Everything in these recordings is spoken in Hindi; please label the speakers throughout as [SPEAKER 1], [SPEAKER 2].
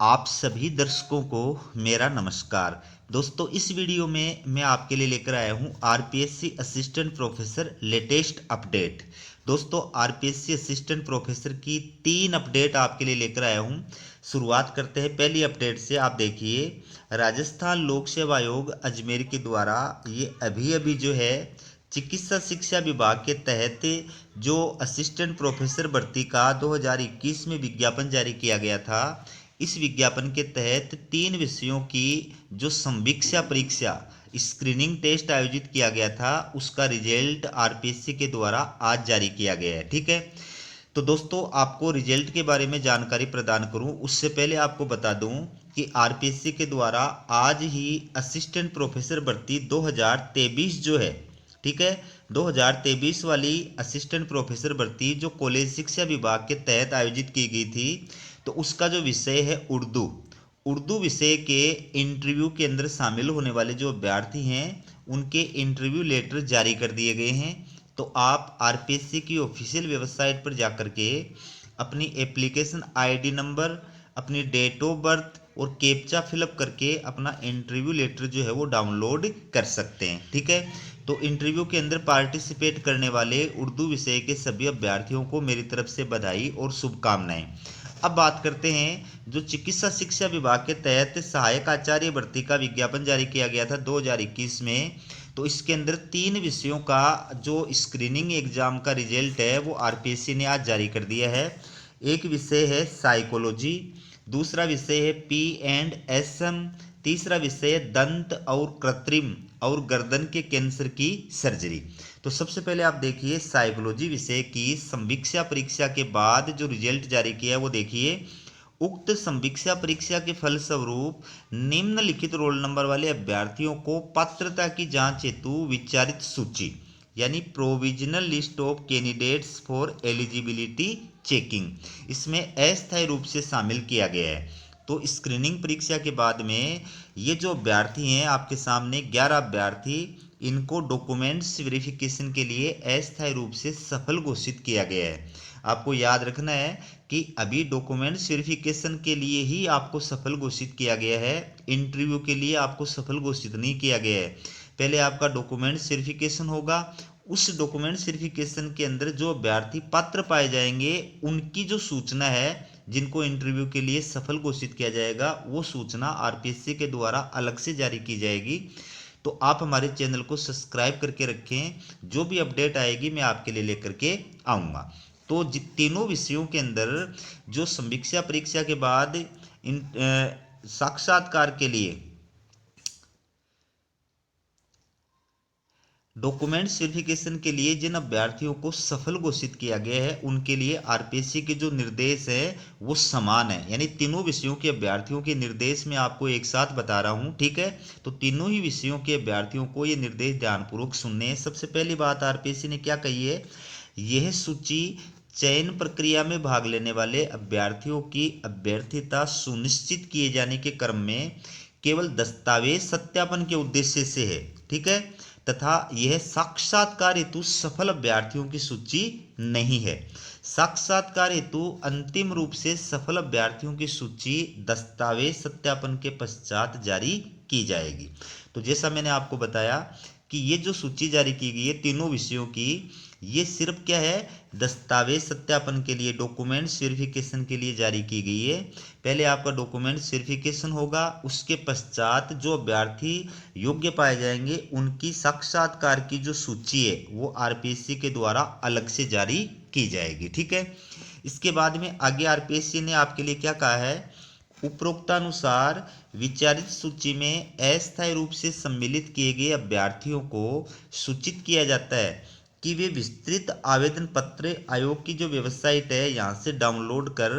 [SPEAKER 1] आप सभी दर्शकों को मेरा नमस्कार। दोस्तों, इस वीडियो में मैं आपके लिए लेकर आया हूं RPSC assistant professor latest update. दोस्तों, आरपीएससी असिस्टेंट प्रोफेसर की 3 अपडेट आपके लिए लेकर आया हूं। शुरुआत करते हैं पहली अपडेट से। आप देखिए, राजस्थान लोक सेवा आयोग अजमेर के द्वारा ये अभी अभी जो है चिकित्सा शिक्षा विभाग के तहत जो असिस्टेंट प्रोफेसर भर्ती का 2021 में विज्ञापन जारी किया गया था। इस विज्ञापन के तहत 3 विषयों की जो संवीक्षा परीक्षा स्क्रीनिंग टेस्ट आयोजित किया गया था, उसका रिजल्ट आरपीएससी के द्वारा आज जारी किया गया है। ठीक है, तो दोस्तों, आपको रिजल्ट के बारे में जानकारी प्रदान करूं उससे पहले आपको बता दूं कि आरपीएससी के द्वारा आज ही असिस्टेंट प्रोफेसर भर्ती 2023 जो है, ठीक है, 2023 वाली असिस्टेंट प्रोफेसर भर्ती जो कॉलेज शिक्षा विभाग के तहत आयोजित की गई थी, तो उसका जो विषय है उर्दू विषय के इंटरव्यू के अंदर शामिल होने वाले जो अभ्यर्थी हैं, उनके इंटरव्यू लेटर जारी कर दिए गए हैं। तो आप आरपीएससी की ऑफिशियल वेबसाइट पर जाकर के अपनी एप्लीकेशन आईडी नंबर, अपनी डेट ऑफ बर्थ और कैप्चा फिलअप करके अपना इंटरव्यू लेटर जो है वो डाउनलोड कर सकते हैं। ठीक है, तो इंटरव्यू के अंदर पार्टिसिपेट करने वाले उर्दू विषय के सभी अभ्यर्थियों को मेरी तरफ से बधाई और शुभकामनाएं। अब बात करते हैं जो चिकित्सा शिक्षा विभाग के तहत सहायक आचार्य भर्ती का विज्ञापन जारी किया गया था 2021 में। तो इसके अंदर 3 विषयों का जो स्क्रीनिंग एग्जाम का रिजल्ट है वो आरपीएससी ने आज जारी कर दिया है। एक विषय है साइकोलॉजी, दूसरा विषय है पी&एसएम, तीसरा विषय है दंत और कृत्रिम और गर्दन के कैंसर की सर्जरी। तो सबसे पहले आप देखिए साइकोलॉजी विषय की संवीक्षा परीक्षा के बाद जो रिजल्ट जारी किया है वो देखिए। उक्त संवीक्षा परीक्षा के फलस्वरूप निम्नलिखित रोल नंबर वाले अभ्यर्थियों को पात्रता की जांच हेतु विचारित सूची यानी provisional list of candidates for eligibility checking, इसमें अस्थायी रूप से शामिल किया गया है। तो स्क्रीनिंग परीक्षा के बाद में ये जो अभ्यर्थी हैं आपके सामने 11 अभ्यर्थी, इनको डॉक्यूमेंट्स वेरिफिकेशन के लिए अस्थायी रूप से सफल घोषित किया गया है। आपको याद रखना है कि अभी डॉक्यूमेंट्स वेरिफिकेशन के लिए ही आपको सफल घोषित किया गया है, इंटरव्यू के लिए आपको सफल घोषित नहीं किया गया है। पहले आपका डॉक्यूमेंट्स वेरिफिकेशन होगा, उस डॉक्यूमेंट्स वेरिफिकेशन के अंदर जो अभ्यर्थी पात्र पाए जाएंगे उनकी जो सूचना है, जिनको इंटरव्यू के लिए सफल घोषित किया जाएगा, वो सूचना आरपीएससी के द्वारा अलग से जारी की जाएगी। तो आप हमारे चैनल को सब्सक्राइब करके रखें, जो भी अपडेट आएगी मैं आपके लिए लेकर के आऊँगा। तो तीनों विषयों के अंदर जो संवीक्षा परीक्षा के बाद इन साक्षात्कार के लिए डॉक्यूमेंट्स वेरिफिकेशन के लिए जिन अभ्यर्थियों को सफल घोषित किया गया है, उनके लिए आरपीएससी के जो निर्देश है वो समान है, यानी तीनों विषयों के अभ्यर्थियों के निर्देश मैं आपको एक साथ बता रहा हूं। ठीक है, तो तीनों ही विषयों के अभ्यर्थियों को ये निर्देश ध्यानपूर्वक सुनने हैं। सबसे पहली बात आरपीएससी ने क्या कही है, यह सूची चयन प्रक्रिया में भाग लेने वाले अभ्यर्थियों की अभ्यर्थिता सुनिश्चित किए जाने के क्रम में केवल दस्तावेज सत्यापन के उद्देश्य से है। ठीक है, तथा यह साक्षात्कार हेतु सफल अभ्यर्थियों की सूची नहीं है। साक्षात्कार हेतु अंतिम रूप से सफल अभ्यर्थियों की सूची दस्तावेज सत्यापन के पश्चात जारी की जाएगी। तो जैसा मैंने आपको बताया कि ये जो सूची जारी की गई है तीनों विषयों की, ये सिर्फ क्या है, दस्तावेज सत्यापन के लिए, डॉक्यूमेंट्स वेरिफिकेशन के लिए जारी की गई है। पहले आपका डॉक्यूमेंट्स वेरिफिकेशन होगा, उसके पश्चात जो अभ्यर्थी योग्य पाए जाएंगे उनकी साक्षात्कार की जो सूची है वो आरपीएससी के द्वारा अलग से जारी की जाएगी। ठीक है, इसके बाद में आगे आरपीएससी ने आपके लिए क्या कहा है, उपरोक्तानुसार विचारित सूची में अस्थायी रूप से सम्मिलित किए गए अभ्यर्थियों को सूचित किया जाता है कि वे विस्तृत आवेदन पत्र आयोग की जो वेबसाइट है यहाँ से डाउनलोड कर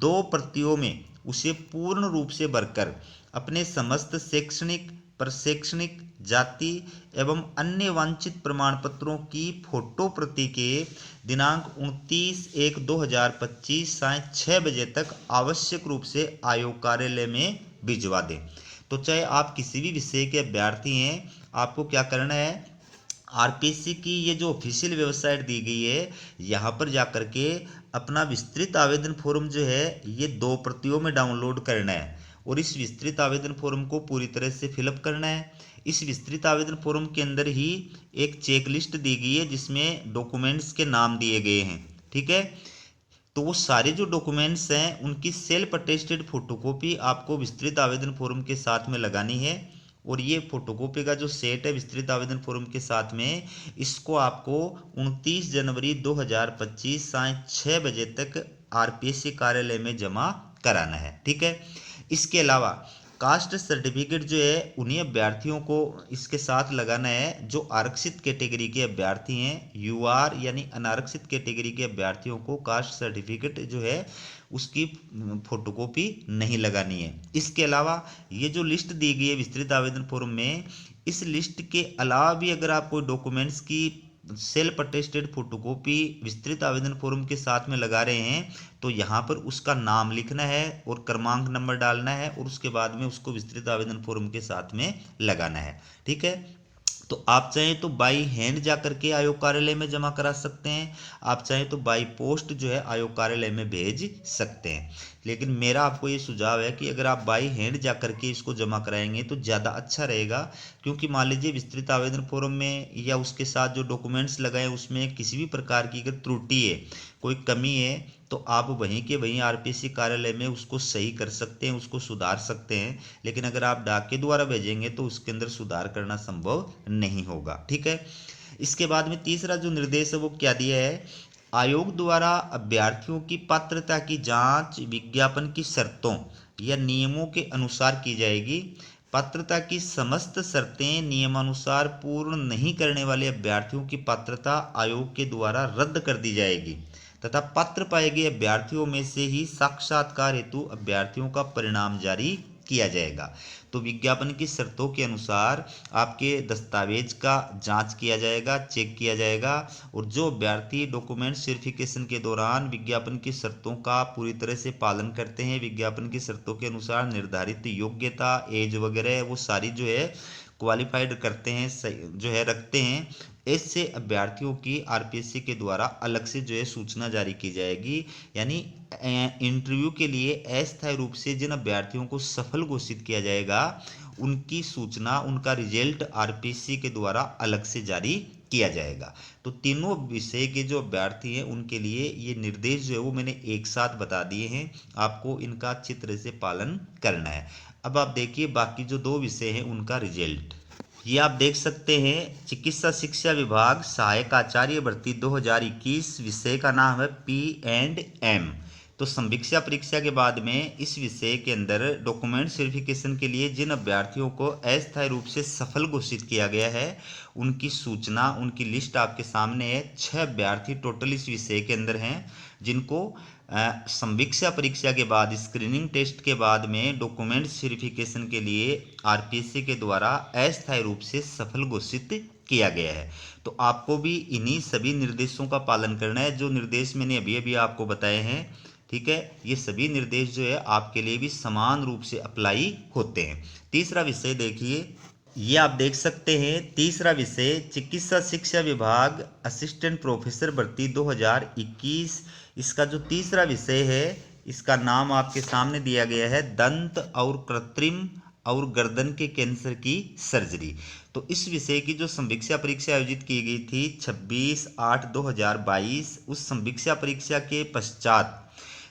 [SPEAKER 1] 2 प्रतियों में उसे पूर्ण रूप से भरकर अपने समस्त शैक्षणिक, प्रशैक्षणिक, जाति एवं अन्य वांछित प्रमाण पत्रों की फोटो प्रति के दिनांक 29/1/2025 सायं 6 बजे तक आवश्यक रूप से आयोग कार्यालय में भिजवा दें। तो चाहे आप किसी भी विषय के अभ्यर्थी हैं, आपको क्या करना है, आरपीएससी की ये जो ऑफिशियल वेबसाइट दी गई है यहाँ पर जाकर के अपना विस्तृत आवेदन फॉर्म जो है ये 2 प्रतियों में डाउनलोड करना है और इस विस्तृत आवेदन फॉर्म को पूरी तरह से फिलअप करना है। इस विस्तृत आवेदन फॉर्म के अंदर ही एक चेकलिस्ट दी गई है जिसमें डॉक्यूमेंट्स के नाम दिए गए हैं। ठीक है, तो वो सारे जो डॉक्यूमेंट्स हैं उनकी सेल्फ अटेस्टेड फोटोकॉपी आपको विस्तृत आवेदन फॉर्म के साथ में लगानी है। और ये फोटोकॉपी का जो सेट है विस्तृत आवेदन फॉर्म के साथ में, इसको आपको 29 जनवरी 2025 साय 6 बजे तक आरपीएससी कार्यालय में जमा कराना है। ठीक है, इसके अलावा कास्ट सर्टिफिकेट जो है उन्हीं अभ्यर्थियों को इसके साथ लगाना है जो आरक्षित कैटेगरी के अभ्यर्थी हैं। यूआर यानी अनारक्षित कैटेगरी के अभ्यर्थियों को कास्ट सर्टिफिकेट जो है उसकी फोटोकॉपी नहीं लगानी है। इसके अलावा ये जो लिस्ट दी गई है विस्तृत आवेदन फॉर्म में, इस लिस्ट के अलावा भी अगर आप कोई डॉक्यूमेंट्स की सेल्फ अटेस्टेड फोटोकॉपी विस्तृत आवेदन फॉर्म के साथ में लगा रहे हैं तो यहाँ पर उसका नाम लिखना है और क्रमांक नंबर डालना है और उसके बाद में उसको विस्तृत आवेदन फॉर्म के साथ में लगाना है। ठीक है, तो आप चाहें तो बाई हैंड जा करके आयोग कार्यालय में जमा करा सकते हैं, आप चाहें तो बाई पोस्ट जो है आयोग कार्यालय में भेज सकते हैं। लेकिन मेरा आपको ये सुझाव है कि अगर आप बाई हैंड जा करके इसको जमा कराएंगे तो ज़्यादा अच्छा रहेगा, क्योंकि मान लीजिए विस्तृत आवेदन फॉर्म में या उसके साथ जो डॉक्यूमेंट्स लगाए उसमें किसी भी प्रकार की अगर त्रुटि है, कोई कमी है, तो आप वहीं के वहीं आरपीएससी कार्यालय में उसको सही कर सकते हैं, उसको सुधार सकते हैं। लेकिन अगर आप डाक के द्वारा भेजेंगे तो उसके अंदर सुधार करना संभव नहीं होगा। ठीक है, इसके बाद में तीसरा जो निर्देश है वो क्या दिया है, आयोग द्वारा अभ्यर्थियों की पात्रता की जांच विज्ञापन की शर्तों या नियमों के अनुसार की जाएगी। पात्रता की समस्त शर्तें नियमानुसार पूर्ण नहीं करने वाले अभ्यर्थियों की पात्रता आयोग के द्वारा रद्द कर दी जाएगी तथा पात्र पाए गए अभ्यर्थियों में से ही साक्षात्कार हेतु अभ्यर्थियों का परिणाम जारी किया जाएगा। तो विज्ञापन की शर्तों के अनुसार आपके दस्तावेज का जांच किया जाएगा, चेक किया जाएगा और जो अभ्यर्थी डॉक्यूमेंट वेरिफिकेशन के दौरान विज्ञापन की शर्तों का पूरी तरह से पालन करते हैं, विज्ञापन की शर्तों के अनुसार निर्धारित योग्यता, एज वगैरह वो सारी जो है क्वालिफाइड करते हैं, जो है रखते हैं, ऐसे अभ्यर्थियों की आरपीएससी के द्वारा अलग से जो है सूचना जारी की जाएगी। यानी इंटरव्यू के लिए अस्थायी रूप से जिन अभ्यर्थियों को सफल घोषित किया जाएगा उनकी सूचना, उनका रिजल्ट आरपीएससी के द्वारा अलग से जारी किया जाएगा। तो तीनों विषय के जो अभ्यर्थी हैं उनके लिए ये निर्देश जो है वो मैंने एक साथ बता दिए हैं, आपको इनका अच्छी तरह से पालन करना है। अब आप देखिए बाकी जो 2 विषय हैं उनका रिजल्ट, ये आप देख सकते हैं। चिकित्सा शिक्षा विभाग सहायक आचार्य भर्ती 2021 विषय का नाम है P&M। तो संवीक्षा परीक्षा के बाद में इस विषय के अंदर डॉक्यूमेंट वेरिफिकेशन के लिए जिन अभ्यर्थियों को अस्थायी रूप से सफल घोषित किया गया है उनकी सूचना, उनकी लिस्ट आपके सामने है। 6 अभ्यर्थी टोटल इस विषय के अंदर हैं जिनको संवीक्षा परीक्षा के बाद स्क्रीनिंग टेस्ट के बाद में डॉक्यूमेंट्स वेरिफिकेशन के लिए आरपीएससी के द्वारा अस्थायी रूप से सफल घोषित किया गया है। तो आपको भी इन्हीं सभी निर्देशों का पालन करना है जो निर्देश मैंने अभी अभी आपको बताए हैं। ठीक है, ये सभी निर्देश जो है आपके लिए भी समान रूप से अप्लाई होते हैं। तीसरा विषय देखिए, ये आप देख सकते हैं। तीसरा विषय चिकित्सा शिक्षा विभाग असिस्टेंट प्रोफेसर भर्ती 2021। इसका जो तीसरा विषय है इसका नाम आपके सामने दिया गया है दंत और कृत्रिम और गर्दन के कैंसर की सर्जरी। तो इस विषय की जो संवीक्षा परीक्षा आयोजित की गई थी 26/8/2022, उस संवीक्षा परीक्षा के पश्चात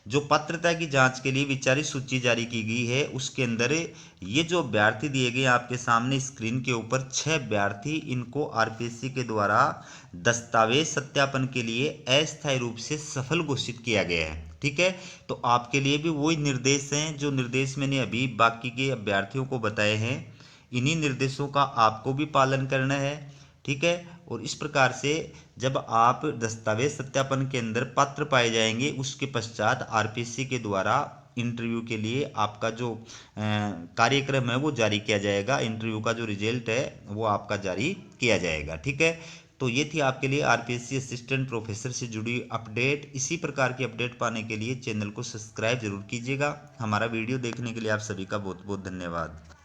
[SPEAKER 1] जो पात्रता की जांच के लिए विचारित सूची जारी की गई है उसके अंदर ये जो अभ्यर्थी दिए गए आपके सामने स्क्रीन के ऊपर 6 अभ्यर्थी, इनको आरपीएससी के द्वारा दस्तावेज सत्यापन के लिए अस्थायी रूप से सफल घोषित किया गया है। ठीक है, तो आपके लिए भी वही निर्देश हैं जो निर्देश मैंने अभी बाकी के अभ्यर्थियों को बताए हैं, इन्हीं निर्देशों का आपको भी पालन करना है। ठीक है, और इस प्रकार से जब आप दस्तावेज सत्यापन के अंदर पात्र पाए जाएंगे उसके पश्चात आरपीएससी के द्वारा इंटरव्यू के लिए आपका जो कार्यक्रम है वो जारी किया जाएगा, इंटरव्यू का जो रिजल्ट है वो आपका जारी किया जाएगा। ठीक है, तो ये थी आपके लिए आरपीएससी असिस्टेंट प्रोफेसर से जुड़ी अपडेट। इसी प्रकार की अपडेट पाने के लिए चैनल को सब्सक्राइब जरूर कीजिएगा। हमारा वीडियो देखने के लिए आप सभी का बहुत बहुत धन्यवाद।